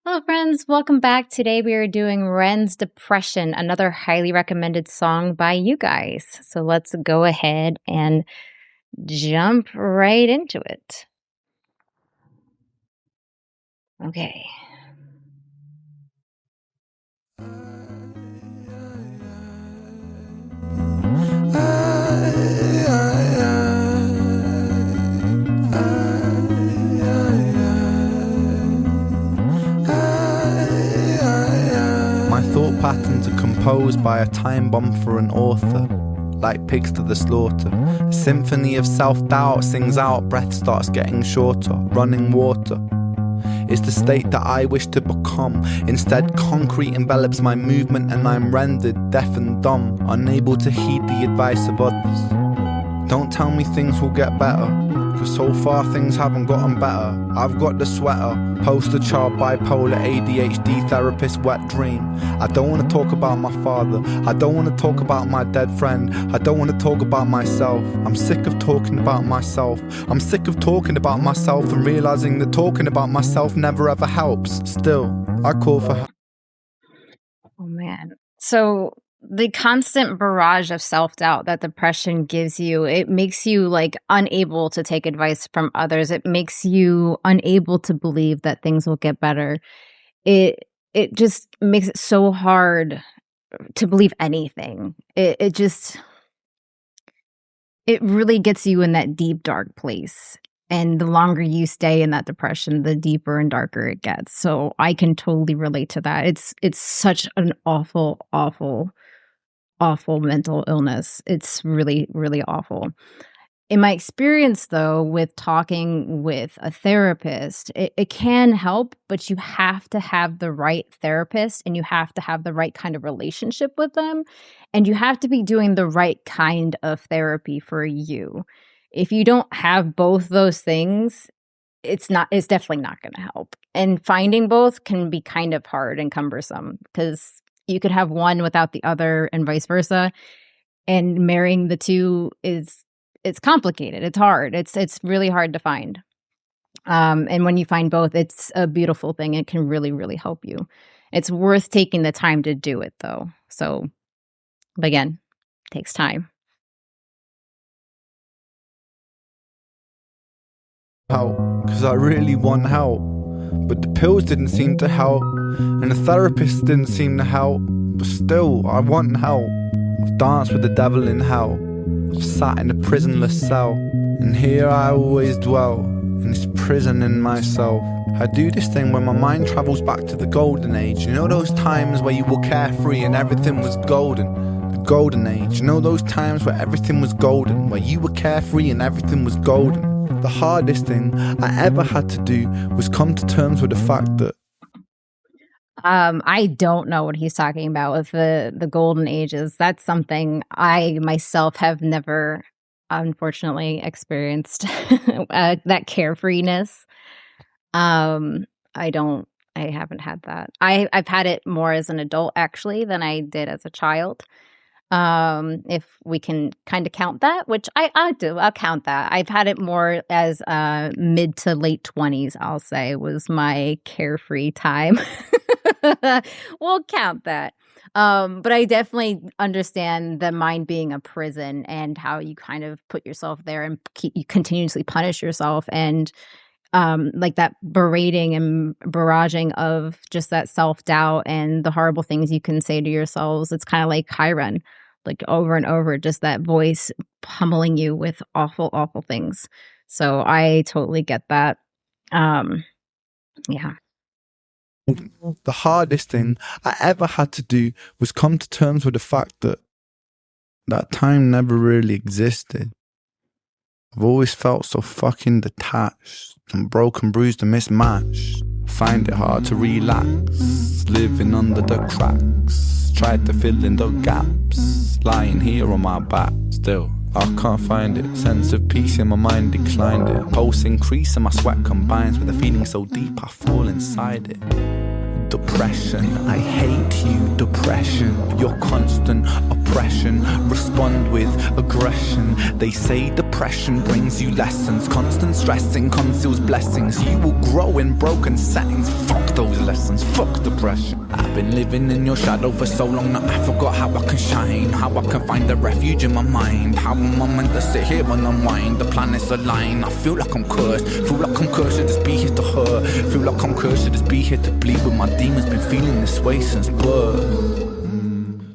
Hello, friends. Welcome back. Today we are doing Ren's Depression, another highly recommended song by you guys. So let's go ahead and jump right into it. Okay. My thought patterns are composed by a time bomb for an author, like pigs to the slaughter. A symphony of self-doubt sings out, breath starts getting shorter, running water. It's the state that I wish to become. Instead, concrete envelops my movement and I'm rendered deaf and dumb, unable to heed the advice of others. Don't tell me things will get better, cause so far things haven't gotten better. I've got the sweater, poster child, bipolar, ADHD, therapist, wet dream. I don't want to talk about my father, I don't want to talk about my dead friend, I don't want to talk about myself. I'm sick of talking about myself. I'm sick of talking about myself and realizing that talking about myself never ever helps. Still, I call for help. Oh, man. So the constant barrage of self-doubt that depression gives you, it makes you like unable to take advice from others. It makes you unable to believe that things will get better. It just makes it so hard to believe anything. It really gets you in that deep, dark place. And the longer you stay in that depression, the deeper and darker it gets. So I can totally relate to that. It's such an awful, awful, awful mental illness. It's really, really awful. In my experience, though, with talking with a therapist, it can help, but you have to have the right therapist and you have to have the right kind of relationship with them. And you have to be doing the right kind of therapy for you. If you don't have both those things, it's definitely not going to help. And finding both can be kind of hard and cumbersome because you could have one without the other and vice versa. And marrying the two it's complicated. It's hard. It's really hard to find. And when you find both, it's a beautiful thing. It can really, really help you. It's worth taking the time to do it, though. So, but again, it takes time. Help, cause I really want help, but the pills didn't seem to help, and the therapist didn't seem to help, but still, I want help. I've danced with the devil in hell, I've sat in a prisonless cell, and here I always dwell, in this prison in myself. I do this thing where my mind travels back to the golden age. You know those times where you were carefree and everything was golden? The golden age. You know those times where everything was golden, where you were carefree and everything was golden? The hardest thing I ever had to do was come to terms with the fact that I don't know what he's talking about with the golden ages. That's something I myself have never, unfortunately, experienced. That carefreeness. I haven't had that. I've had it more as an adult actually than I did as a child. If we can kind of count that, which I do, I'll count that. I've had it more as mid to late 20s, I'll say, was my carefree time. We'll count that. But I definitely understand the mind being a prison and how you kind of put yourself there and you continuously punish yourself and like that berating and barraging of just that self-doubt and the horrible things you can say to yourselves. It's kind of like hiren, like over and over, just that voice pummeling you with awful, awful things. So I totally get that. Yeah. the hardest thing I ever had to do was come to terms with the fact that time never really existed. I've always felt so fucking detached and broken, bruised and mismatched. Find it hard to relax, living under the cracks. Tried to fill in the gaps, lying here on my back. Still, I can't find it. Sense of peace in my mind declined it. Pulse increase and my sweat combines with a feeling so deep I fall inside it. Depression, I hate you, depression. Your constant oppression, respond with aggression. They say depression brings you lessons. Constant stressing conceals blessings. You will grow in broken settings. Fuck those lessons. lessons. Fuck depression. I've been living in your shadow for so long that I forgot how I can shine, how I can find a refuge in my mind, how am I meant to sit here and unwind? The planets align. I feel like I'm cursed, feel like I'm cursed to just be here to hurt, feel like I'm cursed to just be here to bleed, but my demons been feeling this way since birth.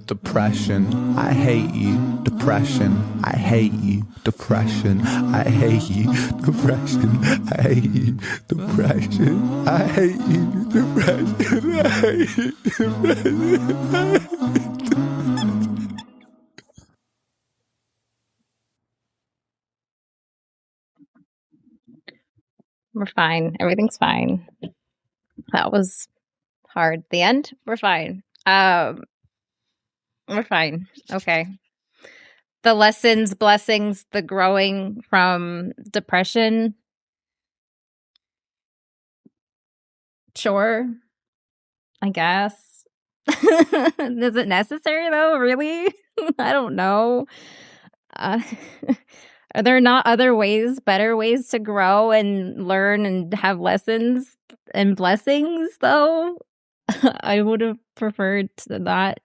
Depression, I hate you. Depression, I hate you. Depression, I hate you. Depression, I hate you. Depression, I hate you. Depression, I hate you. Depression. We're fine. Everything's fine. That was hard. The end? We're fine. We're fine. Okay. The lessons, blessings, the growing from depression. Sure. I guess. Is it necessary though? Really? I don't know. Are there not other ways, better ways to grow and learn and have lessons and blessings though? I would have preferred to not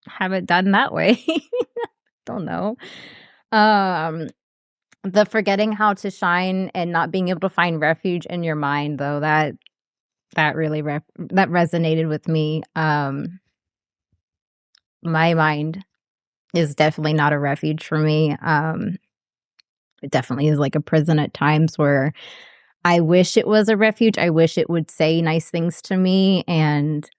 have it done that way. Don't know. The forgetting how to shine and not being able to find refuge in your mind though, that really that resonated with me. My mind is definitely not a refuge for me. It definitely is like a prison at times where I wish it was a refuge. I wish it would say nice things to me, and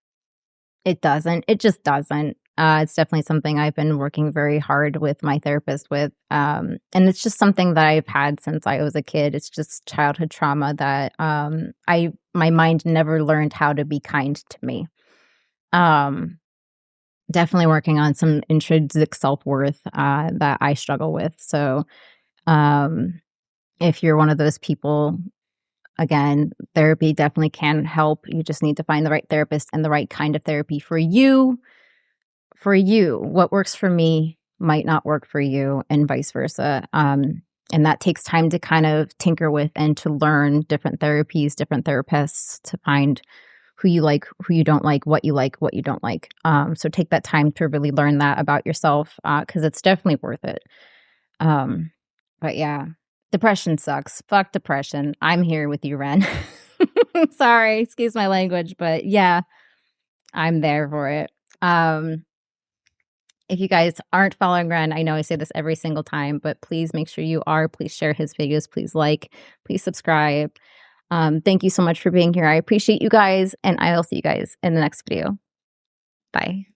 it doesn't. It just doesn't. It's definitely something I've been working very hard with my therapist with. And it's just something that I've had since I was a kid. It's just childhood trauma that my mind never learned how to be kind to me. Definitely working on some intrinsic self-worth that I struggle with. So if you're one of those people, again, therapy definitely can help. You just need to find the right therapist and the right kind of therapy for you. For you, what works for me might not work for you, and vice versa. And that takes time to kind of tinker with and to learn different therapies, different therapists, to find who you like, who you don't like, what you don't like. So take that time to really learn that about yourself, because it's definitely worth it. But yeah, depression sucks. Fuck depression. I'm here with you, Ren. Sorry, excuse my language, but yeah, I'm there for it. If you guys aren't following Ren, I know I say this every single time, but please make sure you are. Please share his videos. Please like. Please subscribe. Thank you so much for being here. I appreciate you guys, and I'll see you guys in the next video. Bye.